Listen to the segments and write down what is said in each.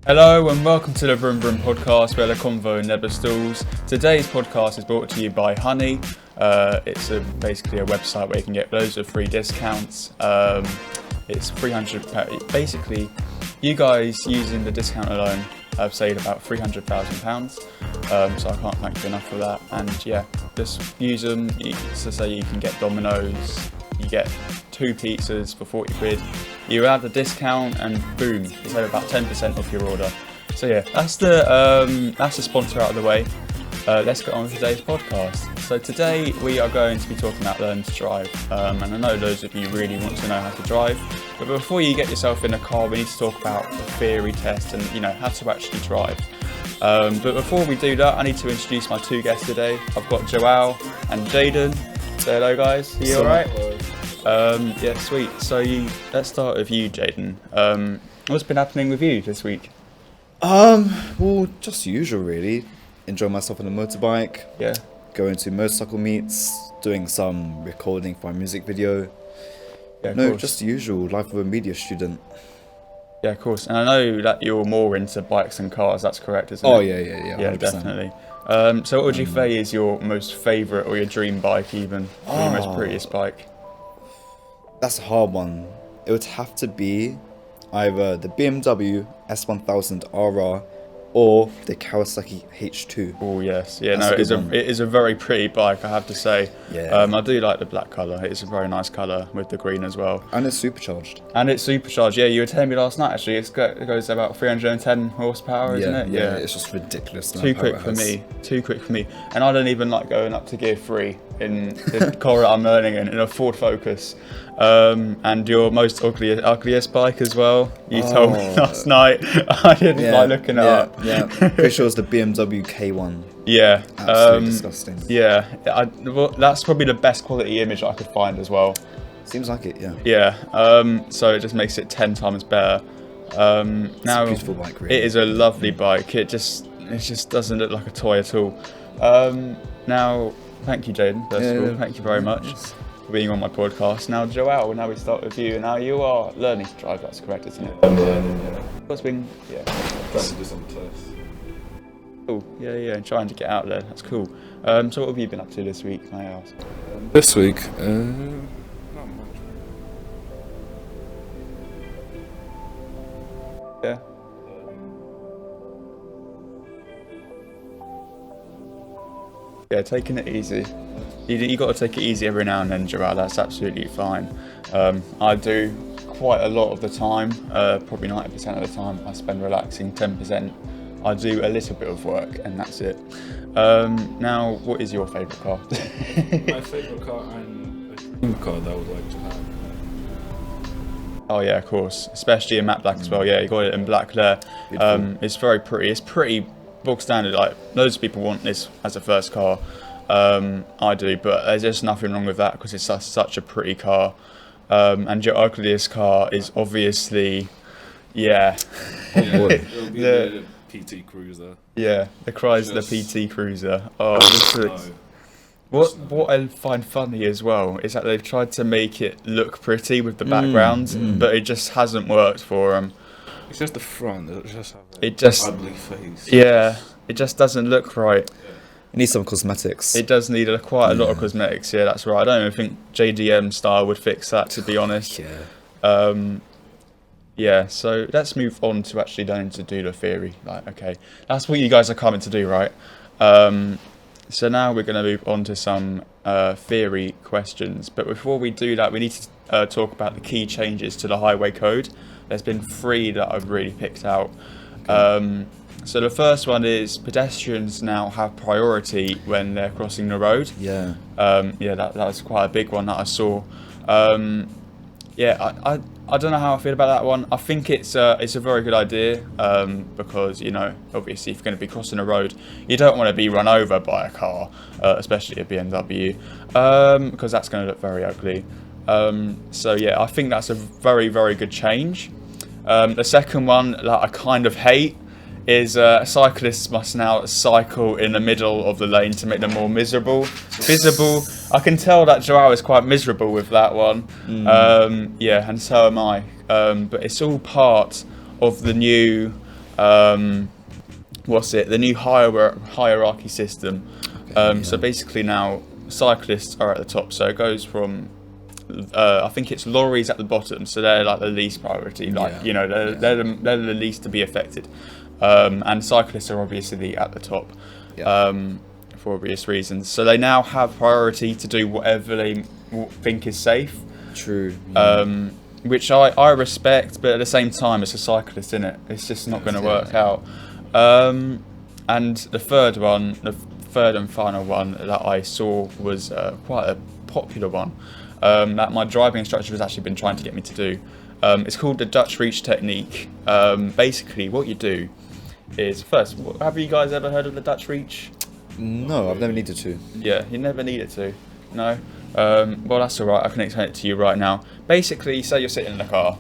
Hello and welcome to the Vroom Vroom podcast where the convo never stalls. Today's podcast is brought to you by Honey. It's basically a website where you can get loads of free discounts. It's £300. Basically, you guys using the discount alone have saved about £300,000. So I can't thank you enough for that. And yeah, just use them. So say you can get Domino's, you get 2 pizzas for 40 quid. You add the discount and boom, you save about 10% off your order. So yeah, that's the sponsor out of the way. Let's get on with today's podcast. So today we are going to be talking about learning to drive. And I know those of you really want to know how to drive. But before you get yourself in a car, we need to talk about the theory test and how to actually drive. But before we do that, I need to introduce my 2 guests today. I've got Joel and Jaden. Say hello guys, are you alright? Yeah, sweet. So let's start with you, Jaden. What's been happening with you this week? Well, just usual really. Enjoying myself on a motorbike. Yeah. Going to motorcycle meets, doing some recording for my music video. Yeah, of no, course. just the usual life of a media student. Yeah, of course. And I know that you're more into bikes and cars. That's correct, isn't it? Oh yeah, 100%. Definitely. So what would you say is your most favourite or your dream bike even? Or your most prettiest bike? That's a hard one. It would have to be either the BMW S1000RR or the Kawasaki H2. Oh yes, yeah. That's No, it is a very pretty bike, I have to say. Yeah. I do like the black colour. It's a very nice colour with the green as well. And it's supercharged. And it's supercharged. Yeah, you were telling me last night actually. It goes about 310 horsepower, isn't it? Yeah, it's just ridiculous. Too quick for me. Too quick for me. And I don't even like going up to gear 3 in the car that I'm learning in a Ford Focus. And your most ugliest bike as well. You told me last night. I didn't like looking it up. Yeah, pretty sure it's the BMW K1. Yeah. Absolutely disgusting. Yeah. Well, that's probably the best quality image I could find as well. Seems like it, yeah. Yeah. So it just makes it 10 times better. It's now a beautiful bike, really. It is a lovely bike. It just doesn't look like a toy at all. Now, thank you, Jaden. First of all, thank you very much for being on my podcast. Now, Joel, now we start with you. Now you are learning to drive. That's correct, isn't it? I'm learning, yeah. What's been? Yeah. Trying to do some tests. Cool. Yeah. Trying to get out there. That's cool. So what have you been up to this week? Can I ask? This week, not much. Yeah. Yeah, taking it easy. You got to take it easy every now and then, Gerard. That's absolutely fine. I do quite a lot of the time, probably 90% of the time. I spend relaxing. 10%. I do a little bit of work, and that's it. Now, what is your favourite car? My favourite car and a dream car that I would like to have. Oh yeah, of course. Especially in matte black as well. Yeah, you got it in black there. It's very pretty. It's pretty bog standard. Like loads of people want this as a first car. I do, but there's just nothing wrong with that because it's such a pretty car. And your ugliest car is obviously, Oh boy. It'll be the PT Cruiser. Yeah, the Chrysler PT Cruiser. Oh, this is. What I find funny as well is that they've tried to make it look pretty with the background, but it just hasn't worked for them. It's just the front. It just have an ugly face. Yeah, it just doesn't look right. It needs some cosmetics. It does need quite a lot of cosmetics. Yeah, that's right. I don't even think JDM style would fix that, to be honest. Yeah. So let's move on to actually learning to do the theory. Like, okay, that's what you guys are coming to do, right? So now we're going to move on to some theory questions. But before we do that, we need to talk about the key changes to the highway code. There's been 3 that I've really picked out. So the first one is pedestrians now have priority when they're crossing the road. Yeah. That was quite a big one that I saw. I don't know how I feel about that one. I think it's a very good idea because obviously if you're going to be crossing a road, you don't want to be run over by a car, especially a BMW, because that's going to look very ugly. So yeah, I think that's a very, very good change. The second one that I kind of hate is cyclists must now cycle in the middle of the lane to make them more visible. I can tell that Joao is quite miserable with that one. And so am I. But it's all part of the new The new hierarchy system. So basically now cyclists are at the top. So it goes from I think it's lorries at the bottom. So they're like the least priority. They're the least to be affected. And cyclists are obviously at the top. For obvious reasons. So they now have priority to do whatever they think is safe. True. Which I respect, but at the same time, it's a cyclist, isn't it? It's just not going to work out. And the third and final one that I saw was quite a popular one that my driving instructor has actually been trying to get me to do. It's called the Dutch Reach technique. Basically, what you do is first, have you guys ever heard of the Dutch Reach? No, I've never needed to. Yeah, you never needed to. No. Well, that's all right. I can explain it to you right now. Basically, say you're sitting in the car.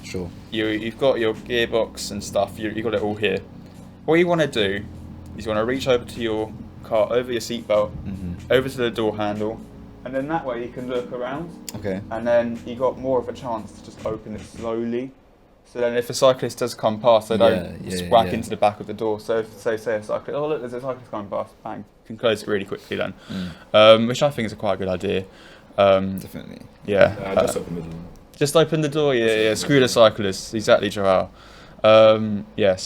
Sure. You've got your gearbox and stuff. You've got it all here. What you want to do is you want to reach over to your car, over your seatbelt, over to the door handle, and then that way you can look around. Okay. And then you got more of a chance to just open it slowly. So then if a cyclist does come past, they don't just whack into the back of the door. So if, say a cyclist, oh look, there's a cyclist coming past, bang, you can close it really quickly then. Which I think is a quite good idea. Definitely. Yeah. Just open the door. Just open the door, yeah. Screw the cyclists, exactly, Joel. So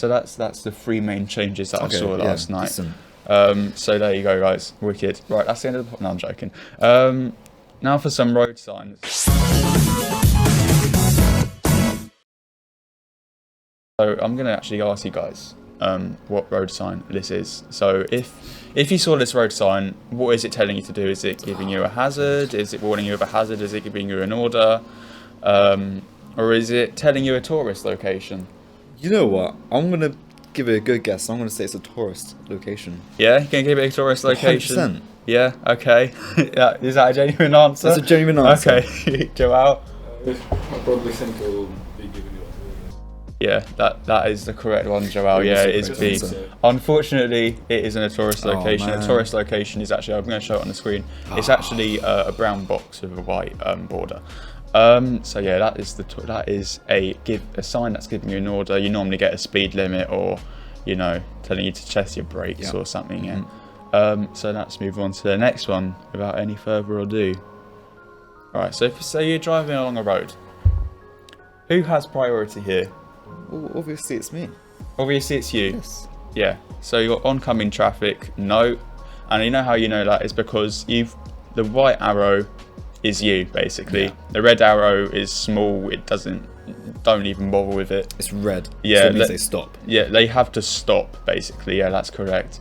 that's the three main changes that I saw last night. So there you go, guys. Wicked. Right, that's the end of the... No, I'm joking. Now for some road signs. So I'm going to actually ask you guys what road sign this is. So if you saw this road sign, what is it telling you to do? Is it giving you a hazard? Is it warning you of a hazard? Is it giving you an order? Or is it telling you a tourist location? You know what? I'm going to give it a good guess. I'm going to say it's a tourist location. Yeah, you can give it a tourist location? 100%. Yeah, okay. Is that a genuine answer? That's a genuine answer. Okay, Joel? I probably think it will be giving you a tour. Yeah, that is the correct one, Joel. Yeah, it is B. Unfortunately, it isn't a tourist location. A tourist location is actually, I'm going to show it on the screen. It's actually a brown box with a white border. So yeah, that is a sign that's giving you an order. You normally get a speed limit or, telling you to test your brakes or something. And so let's move on to the next one without any further ado. Right, so if say you're driving along a road, who has priority here? Well, obviously it's me. Obviously it's you. Yes. Yeah. So you got oncoming traffic, no, and you know how you know that is because the white arrow is you basically. Yeah. The red arrow is small. It don't even bother with it. It's red. Yeah. So it means they stop. Yeah, they have to stop basically. Yeah, that's correct.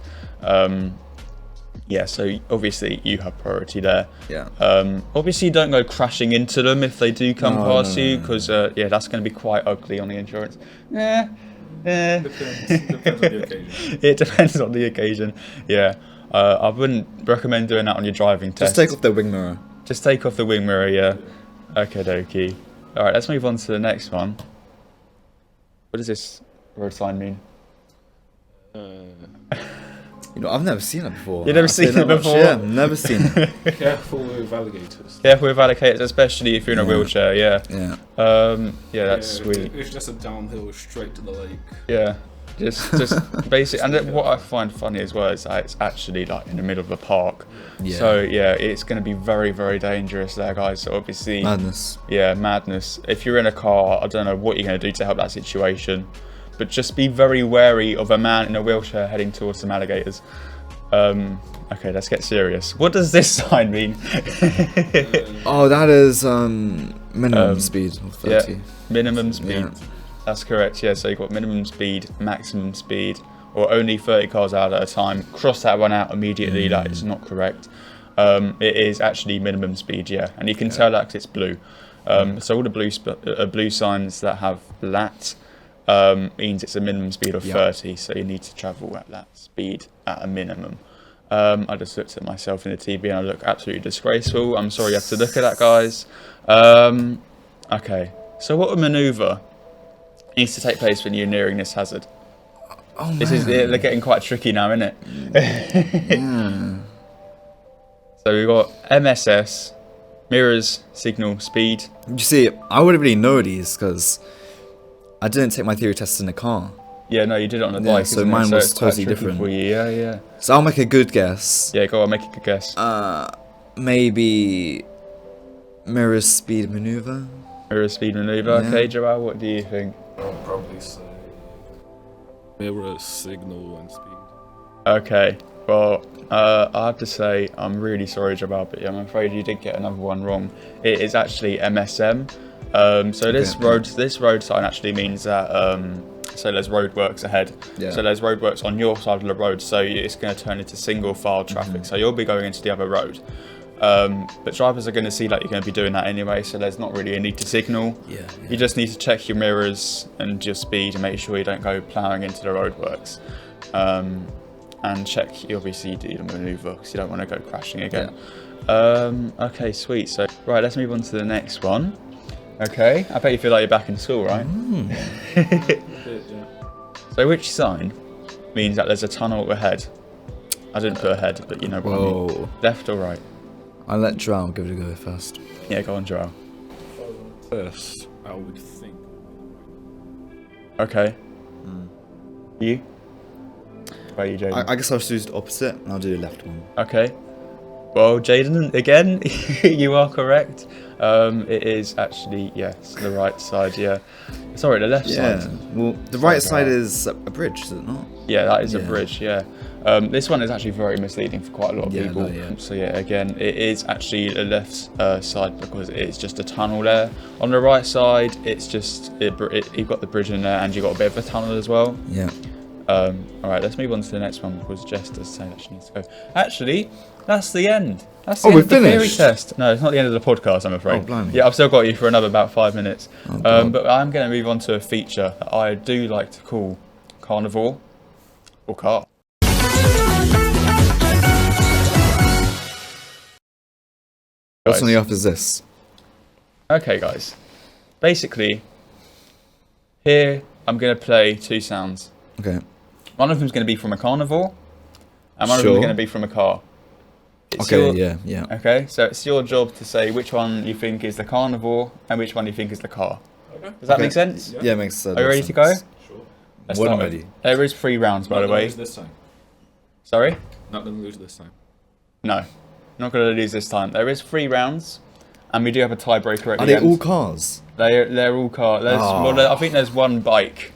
Yeah, so obviously you have priority there. Yeah. Obviously you don't go crashing into them if they do come past you, because that's going to be quite ugly on the insurance. Depends on the occasion. It depends on the occasion. Yeah. I wouldn't recommend doing that on your driving test. Just take off the wing mirror. Just take off the wing mirror, yeah. Okay, dokie. All right, let's move on to the next one. What does this road sign mean? I've never seen it before. You've never seen it before? Yeah, never seen it. Careful with alligators. Careful with alligators, especially if you're in a wheelchair, yeah. Yeah. Yeah, that's sweet. It's just a downhill straight to the lake. Yeah. Just basic. And then what I find funny as well is that it's actually like in the middle of the park. Yeah. So yeah, it's going to be very, very dangerous there, guys. So obviously... Madness. Yeah, madness. If you're in a car, I don't know what you're going to do to help that situation. But just be very wary of a man in a wheelchair heading towards some alligators. Okay, let's get serious. What does this sign mean? Oh, that is minimum speed of 30. Yeah, minimum speed. Yeah. That's correct, yeah. So you've got minimum speed, maximum speed, or only 30 cars out at a time. Cross that one out immediately, that is not correct. It is actually minimum speed, yeah. And you can tell that because it's blue. So all the blue signs that have that means it's a minimum speed of 30, so you need to travel at that speed at a minimum. I just looked at myself in the TV and I look absolutely disgraceful. I'm sorry you have to look at that, guys. Okay, so what a manoeuvre needs to take place when you're nearing this hazard? Oh, man. They're getting quite tricky now, isn't it? Yeah. So we've got MSS, mirrors, signal, speed. You see, I wouldn't really know these because I didn't take my theory test in the car. Yeah, no, you did it on a Yeah, bike. so isn't it? mine was it's quite totally tricky different. For you. Yeah, yeah. So I'll make a good guess. Yeah, go on, make a good guess. Maybe mirror speed maneuver. Mirror speed maneuver. Yeah. Okay, Joel, what do you think? I'll probably say mirror signal and speed. Okay, well, I have to say I'm really sorry, Joel, but I'm afraid you did get another one wrong. It is actually MSM. So this road sign actually means that so there's roadworks ahead. Yeah. So there's roadworks on your side of the road, so it's going to turn into single file traffic. So you'll be going into the other road. But drivers are going to see like you're going to be doing that anyway, so there's not really a need to signal. Yeah. You just need to check your mirrors and your speed and make sure you don't go ploughing into the roadworks. And check, obviously, you do the manoeuvre because you don't want to go crashing again. Okay, sweet. So, right, let's move on to the next one. Okay, I bet you feel like you're back in school, right? So, which sign means that there's a tunnel ahead? I didn't put ahead, but you know what I mean. Left or right? I'll let Joel give it a go first. Yeah, go on, Joel. First, I would think. Okay. You? What about you, Jaden? I guess I'll choose the opposite and I'll do the left one. Okay. Well, Jaden, again, you are correct. It is actually, yes, the right side, yeah. Sorry, the left side. Well, the right side is a bridge, is it not? Yeah, that is a bridge, yeah. This one is actually very misleading for quite a lot of people. No, yeah. So yeah, again, it is actually the left side because it's just a tunnel there. On the right side, it's just, you've got the bridge in there and you've got a bit of a tunnel as well. Yeah. Alright, let's move on to the next one because Jess does say that she needs to go. Actually, that's the end. That's the end we're of the theory finished? test. No, it's not the end of the podcast, I'm afraid. Oh, blimey. Yeah, I've still got you for another about 5 minutes. Oh, God. But I'm going to move on to a feature that I do like to call carnivore or car. What's on the off is this? Okay, guys. Basically, here I'm going to play two sounds. Okay. One of them's going to be from a carnivore, and one of them is going to be from a car. It's Okay, yeah. Okay, so it's your job to say which one you think is the carnivore and which one you think is the car. Okay. Does that make sense? Yeah, makes sense. Are you ready to go? Sure. Let's When start ready. with- There is 3 rounds, by Not the gonna way. lose this time. Sorry? Not gonna lose this time. No. Not going to lose this time. There is 3 rounds, and we do have a tiebreaker at Are the they end. all cars? They're all cars. Oh. Well, I think there's one bike.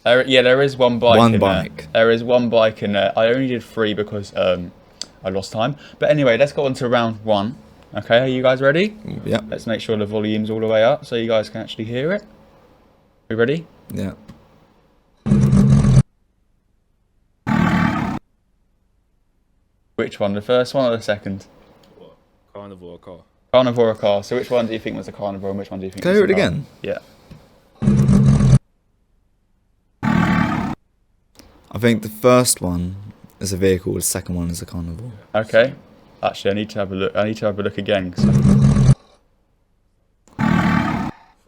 There is one bike One in bike. there. There is one bike in there. I only did 3 because I lost time. But anyway, let's go on to round 1. Okay, are you guys ready? Yeah. Let's make sure the volume's all the way up so you guys can actually hear it. We ready? Yeah. Which one? The first one or the second? What? Carnivore or car? Carnivore or car? So which one do you think was the carnivore and which one do you think Can I was hear the it car? again? Yeah. I think the first one is a vehicle, the second one is a carnivore. Okay. Actually, I need to have a look. I need to have a look again.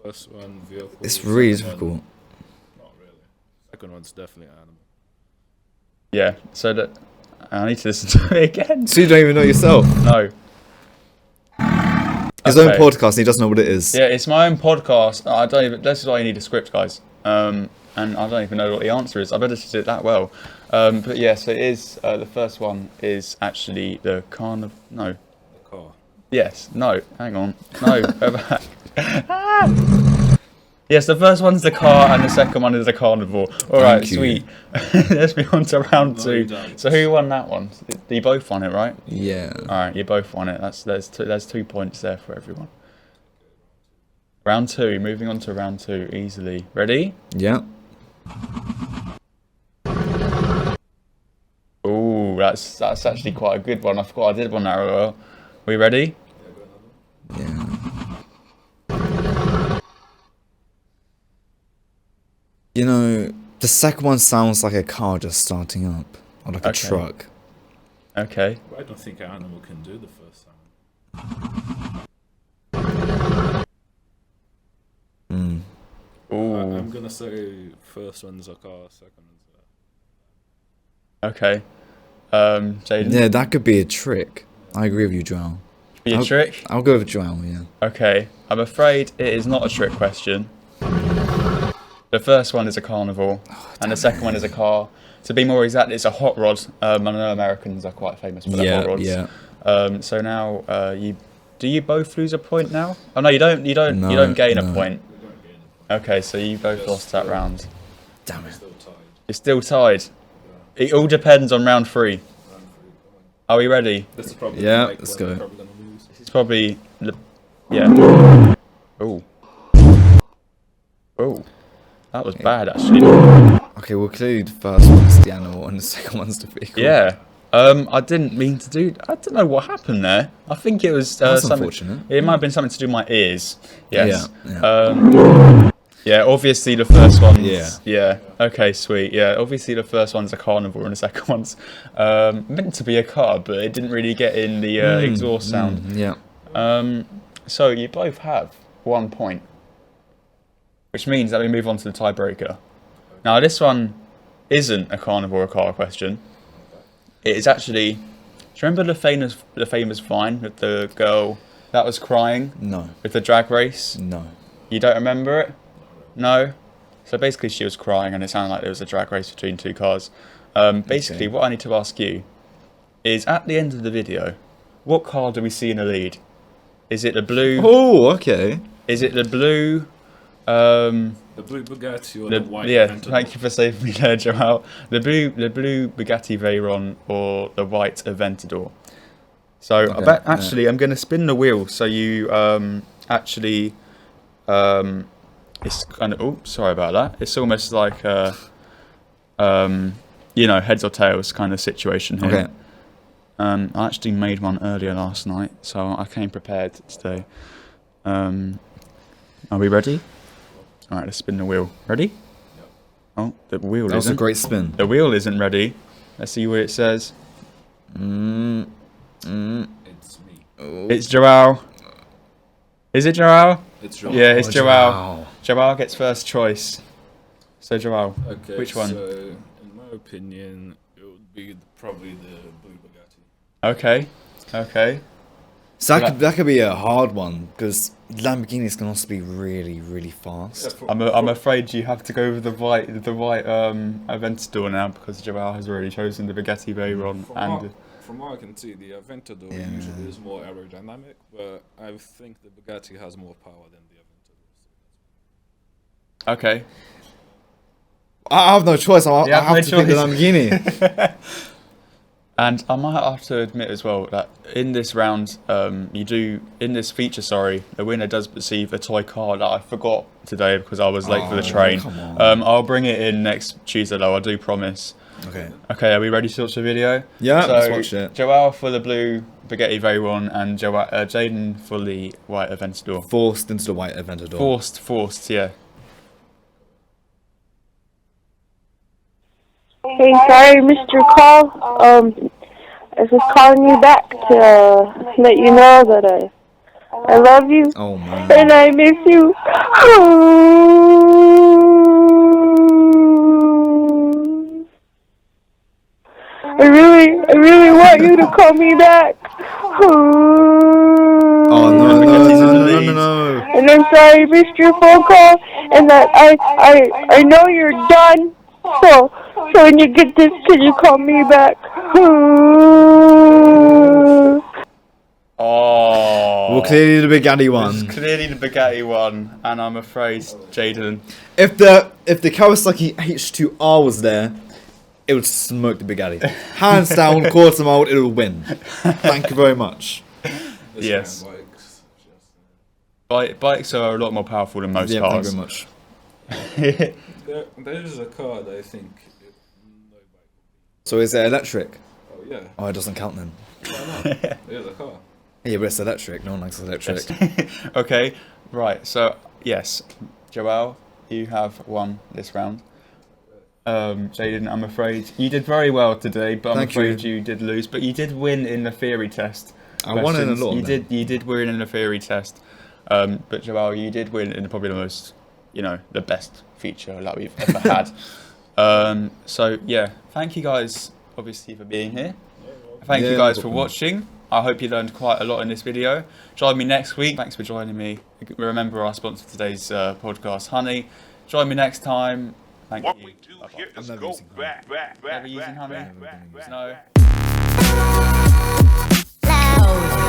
First one, vehicle. It's really second difficult. One, not really. Second one's definitely an animal. Yeah. So that I need to listen to it again. So you don't even know yourself. No. His own podcast and he doesn't know what it is. Yeah, it's my own podcast. I don't even. This is why you need a script, guys. And I don't even know what the answer is. I better just do it that well. But yes, it is. The first one is actually the carnivore. No. The car. Yes. No. Hang on. No. Go back. Yes, the first one's the car, and the second one is the carnivore. All right, you. sweet. Let's move on to round No 2. doubt. So who won that one? You both won it, right? Yeah. All right, you both won it. There's 2 points there for everyone. Round 2. Moving on to round 2 easily. Ready? Yeah. Ooh, that's actually quite a good one. I forgot I did one that well. We ready? Yeah. You know, the second one sounds like a car just starting up. Or like a Okay. truck. Okay. But I don't think an animal can do the first sound. Ooh. I'm gonna say first one's a car, second one's a... Okay. Jaden. Yeah, that could be a trick. I agree with you, Joel. Be a I'll- trick. I'll go with Joel, yeah. Okay. I'm afraid it is not a trick question. The first one is a carnival, and the second one is a car. To be more exact, it's a hot rod. I know Americans are quite famous for their hot rods. Yeah. So now, do you both lose a point now? Oh no, you don't. You don't gain a point. Okay, so you both lost that round. Damn it. It's still tied. It all depends on round 3. Are we ready? This is probably Let's go. probably gonna lose. It's probably, yeah. Oh. Oh. That was bad, actually. Okay, well, clearly the first one's the animal and the second one's the vehicle. Yeah. I didn't mean to do. I don't know what happened there. I think it was That's something. unfortunate. It might have been something to do with my ears. Yes. Yeah. Yeah. Obviously the first one's. Yeah. Yeah. Okay. Sweet. Yeah. Obviously the first one's a carnival and the second one's meant to be a car, but it didn't really get in the exhaust sound. Yeah. So you both have 1 point, which means that we move on to the tiebreaker. Now this one isn't a carnival or a car question. It is actually. Do you remember the famous Vine with the girl that was crying No. with the drag race? No. You don't remember it? No. So basically, she was crying, and it sounded like there was a drag race between 2 cars. Basically, what I need to ask you is, at the end of the video, what car do we see in the lead? Is it the blue? Oh, okay. Is it the blue? The blue Bugatti or the white Aventador? Thank you for saving me there, Joel. The blue Bugatti Veyron or the white Aventador. So Okay, I'm going to spin the wheel. So you actually, it's kind of. Oh, sorry about that. It's almost like heads or tails kind of situation here. Okay. I actually made one earlier last night, so I came prepared today. Are we ready? All right, let's spin the wheel. Ready? Yep. Oh, the wheel That was a isn't. great spin. The wheel isn't ready. Let's see what it says. It's me. Oh. It's Joel. Is it Joel? It's Joel. Yeah, it's Joel. Wow. Joel gets first choice. So Joel, Okay. which one? So, in my opinion, it would be probably the blue Bugatti. Okay. Okay. So that could be a hard one because Lamborghinis can also be really, really fast. I'm afraid you have to go with the white Aventador now because Joel has already chosen the Bugatti Veyron From what I can see, the Aventador usually is more aerodynamic, but I think the Bugatti has more power than the Aventador. Okay. I have no choice. I You have have no to pick the choice. Lamborghini. And I might have to admit as well that in this round, in this feature, the winner does receive a toy car that I forgot today because I was late for the train. Come on. I'll bring it in next Tuesday though, I do promise. Okay. Okay, are we ready to watch the video? Yeah, so, let's watch it. Joel for the blue Bugatti Veyron and Jaden for the white Aventador. Forced into the white Aventador. Forced, yeah. Hey, sorry, Mr. Call. I was just calling you back to let you know that I love you Oh man. and I miss you. I really want you to call me back. Oh no. And I'm sorry I missed your phone call and that I know you're done. So when you get this, can you call me back? Oh. Well, clearly the Bugatti one. It's clearly the Bugatti one, and I'm afraid, Jaden. If the Kawasaki H2R was there, it would smoke the Bugatti. Hands down, quarter mile, it will win. Thank you very much. Yes. Bikes are a lot more powerful than most Yeah, thank cars. you very much. There is a car that I think no bike. So is it electric? Oh yeah. Oh, it doesn't count then. There's a car. Yeah, but it's electric. No one likes electric. Okay, right. So yes, Joel, you have won this round. Jaden, I'm afraid you did very well today, but I'm Thank afraid you did lose. But you did win in the theory test. I won in a questions. lot. You did win in the theory test. But Joel, you did win in probably the most, the best feature that we've ever had. So yeah, thank you guys obviously for being here. Thank you guys for watching. I hope you learned quite a lot in this video. Join me next week. Thanks for joining me. Remember our sponsor for today's podcast, Honey. Join me next time. Thank What you. we do Bye-bye. here is never go using back, back, Never back, using back, honey? back, back, back, No. back. Loud.